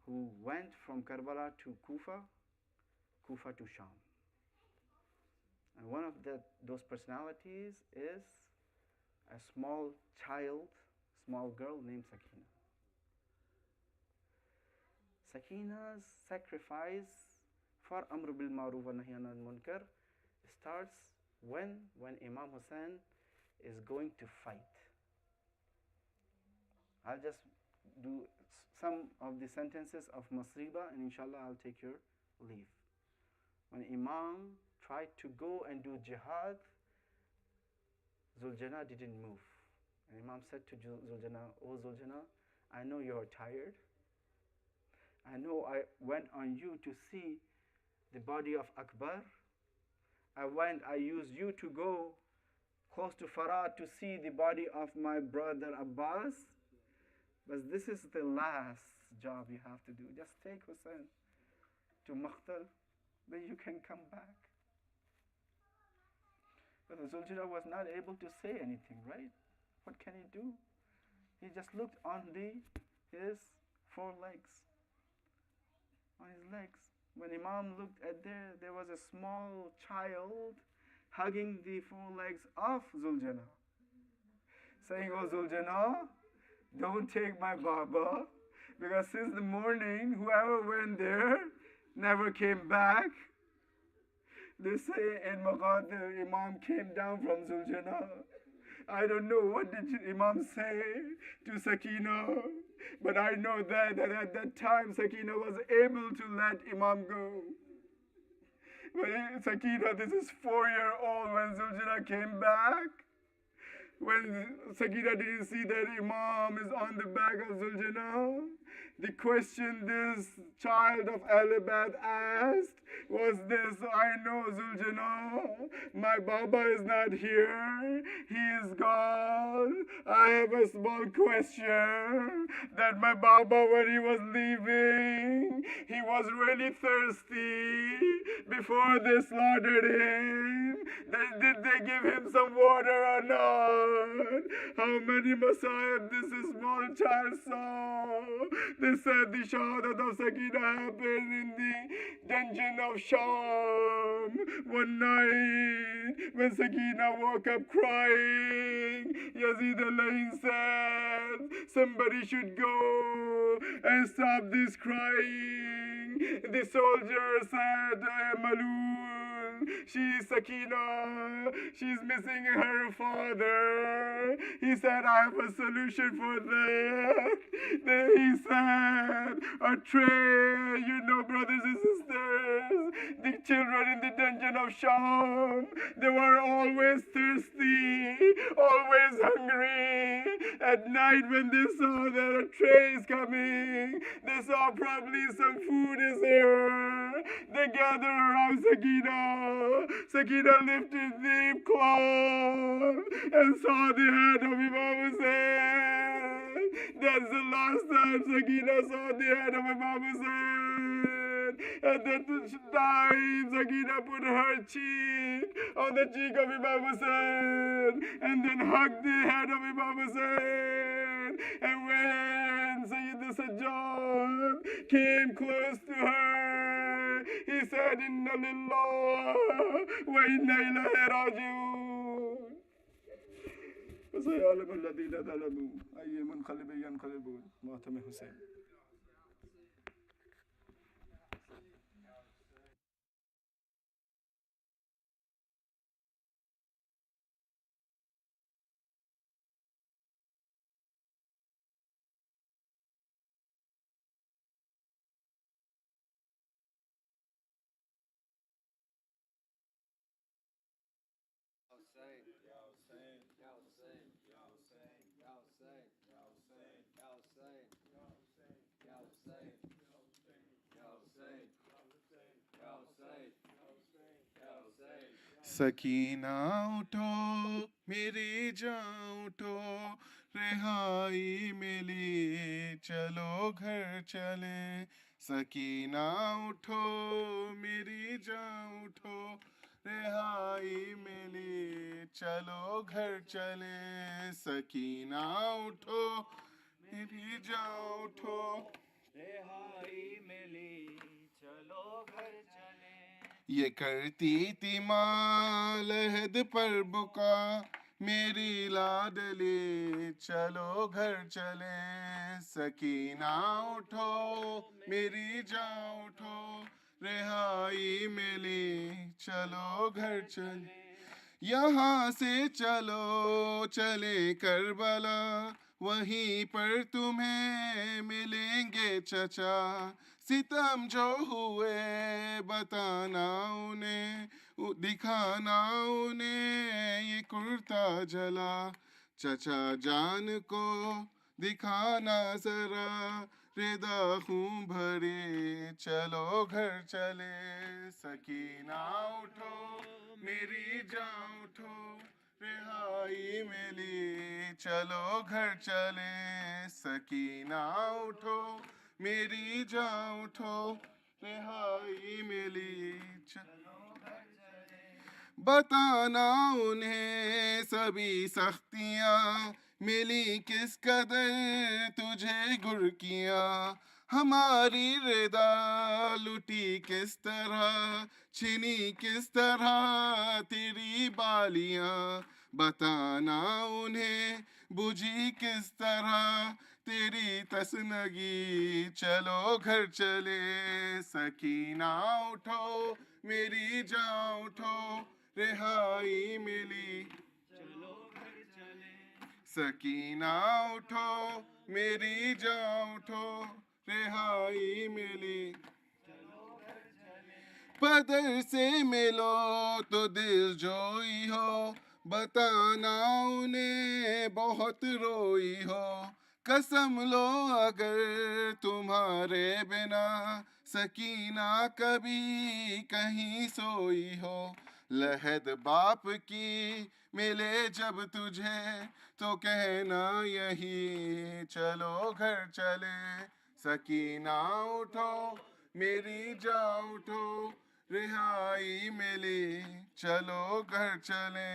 who went from Karbala to Kufa, Kufa to Sham. And one of those personalities is a small child, small girl named Sakina. Sakina's sacrifice for Amr bil Ma'ruf wa Nahy anil Munkar starts when Imam Hussain is going to fight. I'll just do some of the sentences of Masriba, and inshallah I'll take your leave. When Imam tried to go and do jihad, Zuljana didn't move. And Imam said to Zuljana, "Oh Zuljana, I know you're tired. I know I went on you to see the body of Akbar, I used you to go close to Farad to see the body of my brother Abbas. But this is the last job you have to do. Just take Hussein to Maqtal, then you can come back. But Zuljalal was not able to say anything, right? What can he do? He just looked on his four legs, on his legs. When Imam looked at there was a small child hugging the four legs of Zuljalal, saying, "Oh Zuljalal, don't take my Baba, because since the morning, whoever went there never came back." They say in Maqat, the Imam came down from Zuljalal. I don't know what did Imam say to Sakina, but I know that at that time Sakina was able to let Imam go. But Sakina, this is 4-year-old when Zuljalal came back. When Sakina didn't see that Imam is on the back of Zuljalal, the question this child of Alibad asked was this: I know Zuljalal, my Baba is not here, he is gone. I have a small question that my Baba, when he was leaving, he was really thirsty before they slaughtered him. Did they give him some water or not? How many Masayib this small child saw? They said the Shahadat of Sakina happened in the dungeon of Sham. One night, when Sakina woke up crying, Yazid al-Lain said, somebody should go and stop this crying. The soldier said, Malul, she's Sakina, she's missing her father. He said, I have a solution for that. Then he said, a tray, you know, brothers and sisters, the children in the dungeon of Sham, they were always thirsty, always hungry. At night when they saw that a tray is coming, they saw probably some food is here. They gathered around Sakina. Sakina lifted the cloth and saw the head of Imam Hussein. That's the last time Sakina saw the head of Imam Hussein. And that time Sakina put her cheek on the cheek of Imam Hussein and then hugged the head of Imam Hussein. And when Sayyid Sajjad came close to her, he said, Inna lillah wa inna ilayhi raji'un. وسيعلم الذين ظلموا أي منقلب ينقلبون. ماتم حسين. Sakina उठो मेरी जान उठो रिहाई मिली चलो घर चले सकीना उठो मेरी जान उठो रिहाई मिली चलो घर चले सकीना उठो मेरी जान उठो रिहाई मिली चलो घर चले ये करती थी माँ लहद पर बुका मेरी लाडली चलो घर चले सकीना उठो मेरी जान उठो रिहाई मिली चलो घर चले यहाँ से चलो चले करबला वहीं पर तुम्हें मिलेंगे चचा सितम जो हुए बताना उन्हें दिखाना उन्हें ये कुर्ता जला चचा जान को दिखाना जरा रिदा खूं भरे चलो घर चले सकीना उठो मेरी जान उठो रिहाई मिली चलो घर चले सकीना उठो मेरी जान उठो रिहाई मिली बताना उन्हें सभी सख्तियाँ मिली किस कदर तुझे गुरकियाँ हमारी रिदा लुटी किस तरह छिनी किस तरह तेरी बालियाँ बताना उन्हें बुझी किस तरह तेरी तसनगी चलो घर चले सकीना उठो मेरी जान उठो रिहाई मिली सकीना उठो मेरी जान उठो रिहाई मिली पदर से मिलो तो दिल जोई हो बताना उन्हें बहुत रोई हो कसम लो अगर तुम्हारे बिना सकीना कभी कहीं सोई हो लहद बाप की मिले जब तुझे तो कहना यही चलो घर चले सकीना उठो मेरी जान उठो रिहाई मिली चलो घर चले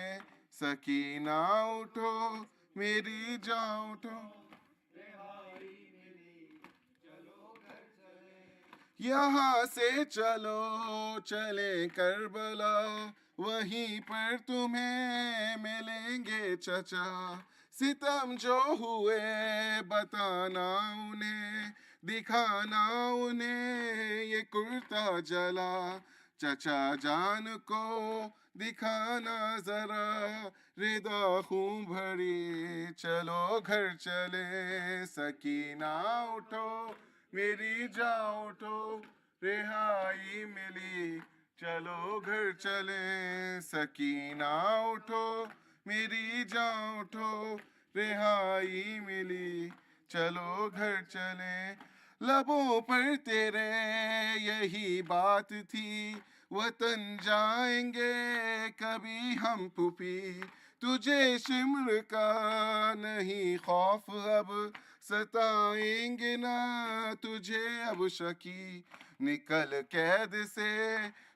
सकीना उठो मेरी जान उठो यहाँ से चलो चले करबला वहीं पर तुम्हें मिलेंगे चचा सितम जो हुए बताना उन्हें दिखाना उन्हें ये कुर्ता जला चचा जान को दिखाना जरा रिदा खूं भरी चलो घर चले सकीना उठो मेरी जान उठो रिहाई मिली चलो घर चले सकीना उठो मेरी जान उठो रिहाई मिली चलो घर चले लबों पर तेरे यही बात थी वतन जाएंगे कभी हम पुपी तुझे शिमर का नहीं खौफ अब सताएंगे ना तुझे अब शकी निकल कैद से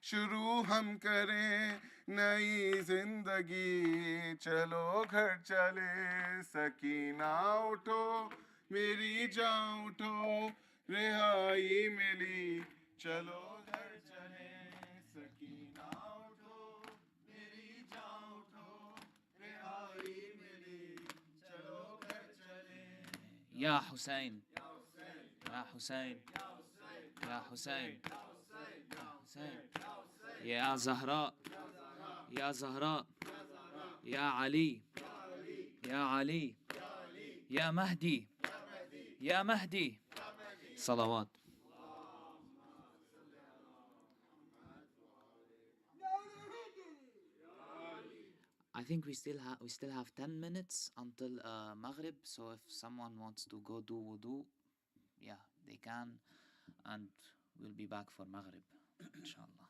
शुरू हम करें नई जिंदगी चलो घर चले सकीना उठो मेरी जान उठो रिहाई मिली चलो घर चले सकीना उठो मेरी जान उठो रिहाई मिली चलो घर चले या हुसैन या हुसैन या हुसैन या हुसैन या ज़हरा या ज़हरा या अली या अली या महदी या Mahdi صلوات I think we still have 10 minutes until Maghrib, so if someone wants to go do wudu, yeah, they can, and we'll be back for Maghrib, inshallah.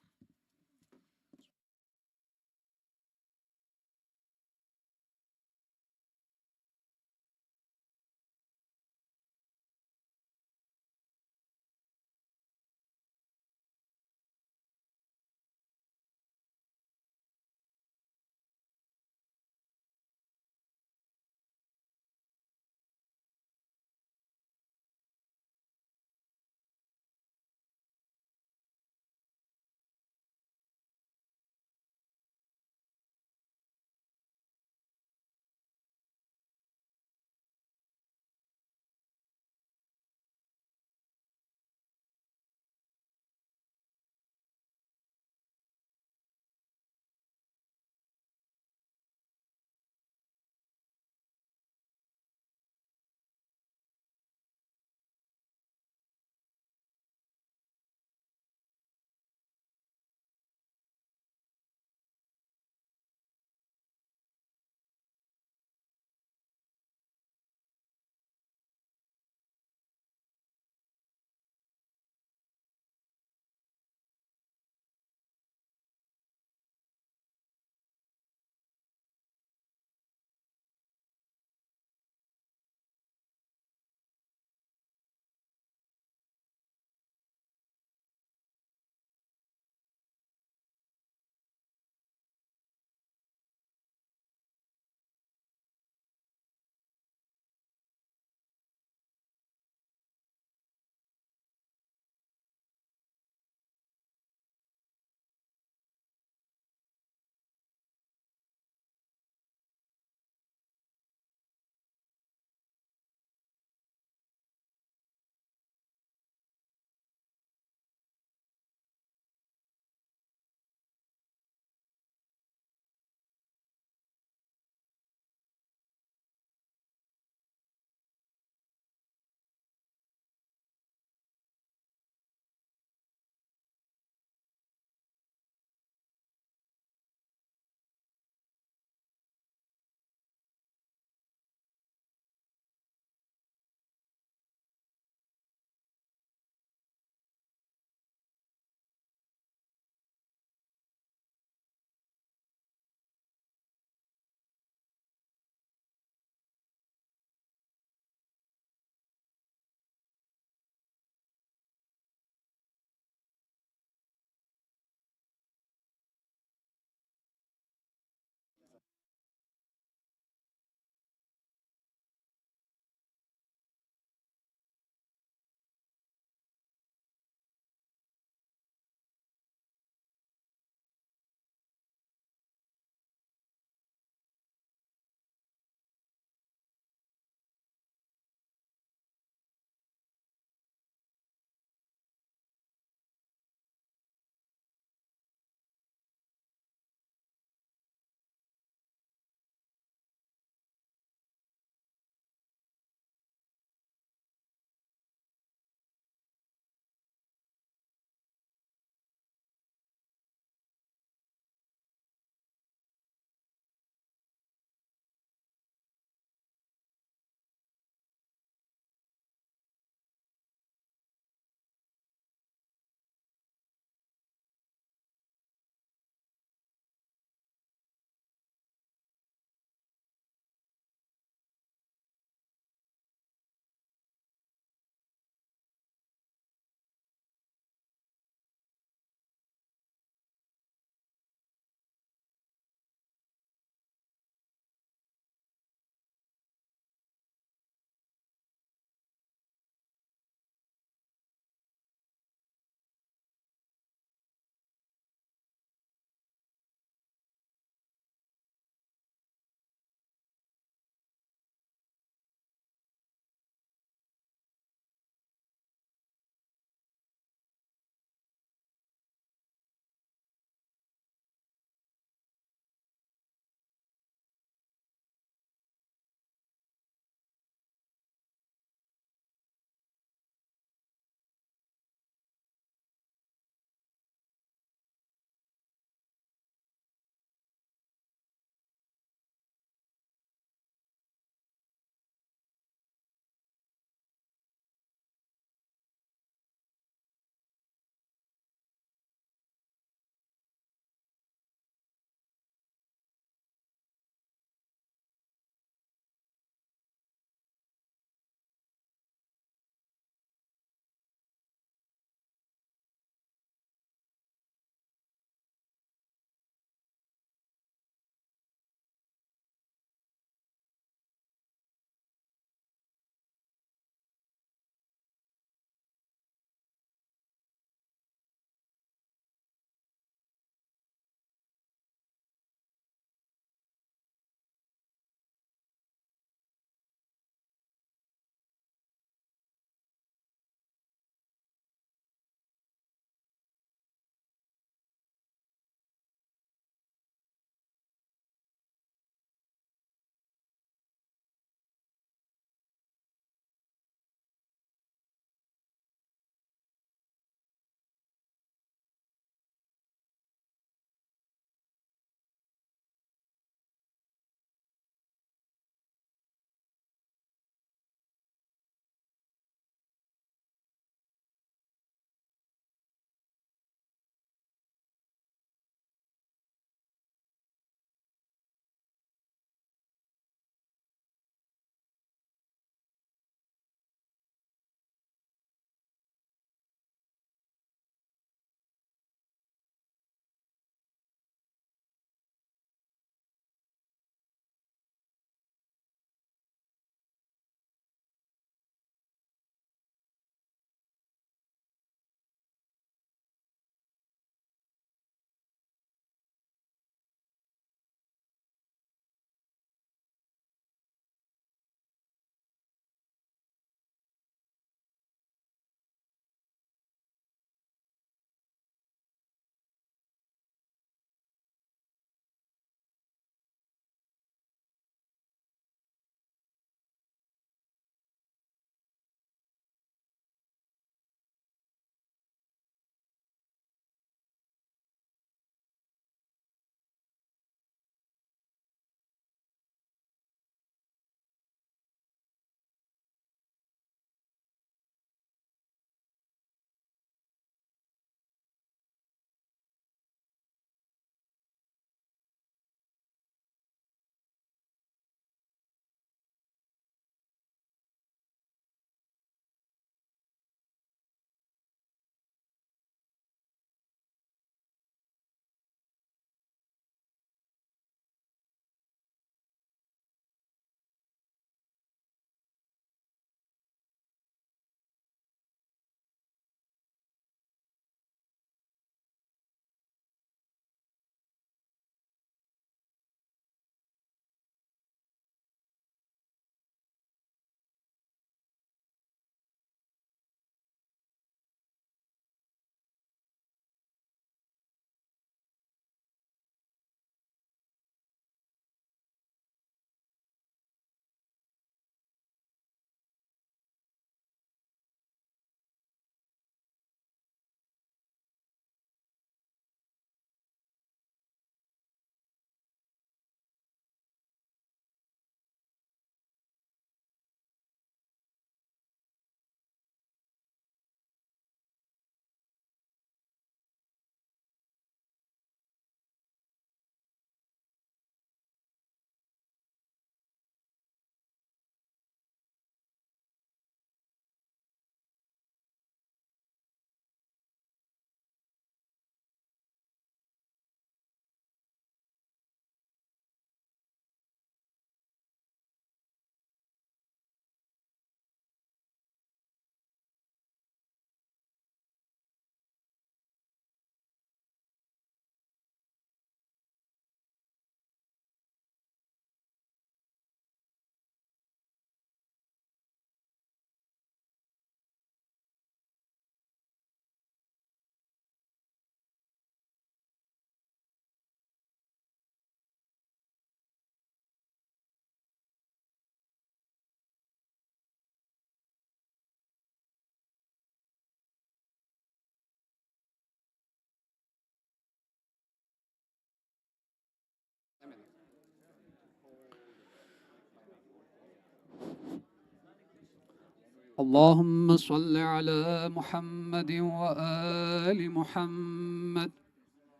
اللهم صل على محمد وآل محمد.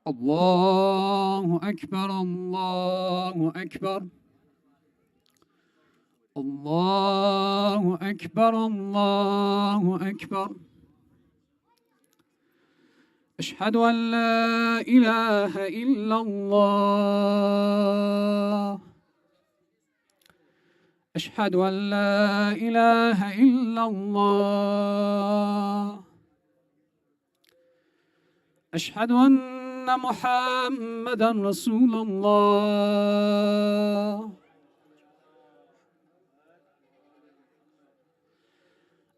الله أكبر الله أكبر الله أكبر الله أكبر. أشهد أن لا إله إلا الله. أشهد أن لا إله إلا الله. أشهد أن محمدا رسول الله.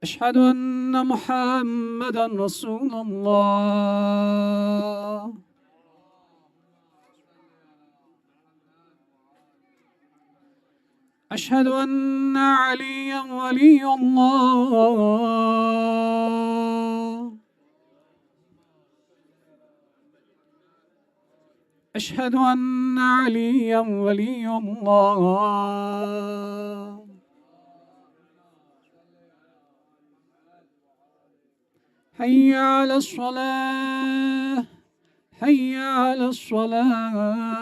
أشهد أن محمدا رسول الله. أشهد أن عليا ولي الله. أشهد أن عليا ولي الله. حي على الصلاة حي على الصلاة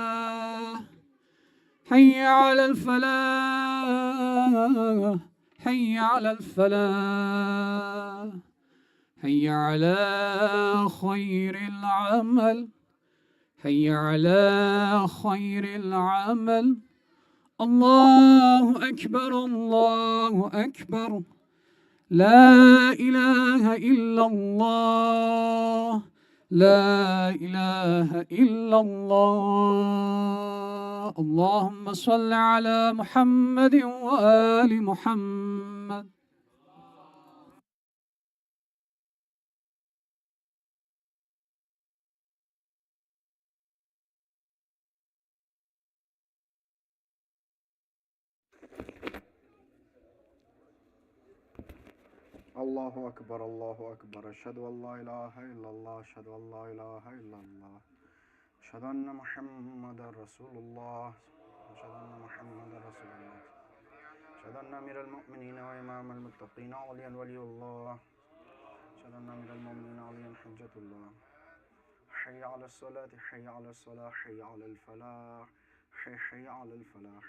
حي على الفلاح حي على الفلاح حي على خير العمل حي على خير العمل. الله أكبر الله أكبر. لا إله إلا الله لا إله إلا الله. اللهم صل على محمد وآل محمد. الله أكبر الله أكبر. أشهد أن لا إله إلا الله. أشهد أن لا إله إلا الله. أشهد أن محمدا رسول الله. أشهد أن محمدا رسول الله. أشهد أن أمير المؤمنين وإمام المتقين عليا ولي الله. أشهد أن أمير المؤمنين عليا حجة الله. حي على الصلاة حي على الصلاة حي على الفلاح حي على الفلاح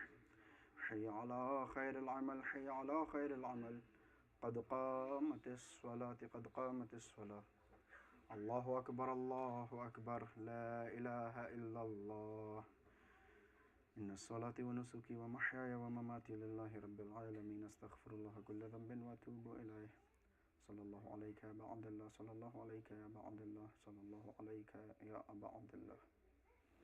حي على خير العمل حي على خير العمل. قد قامت الصلاة قد قامت الصلاة. الله أكبر الله أكبر. لا إله إلا الله. إن الصلاة ونسكي ومحياي ومماتي لله رب العالمين. أستغفر الله كل ذنب وأتوب إليه. صلى الله عليك يا أبا عبد الله. صلى الله عليك يا أبا عبد الله. صلى الله عليك يا أبا عبد الله.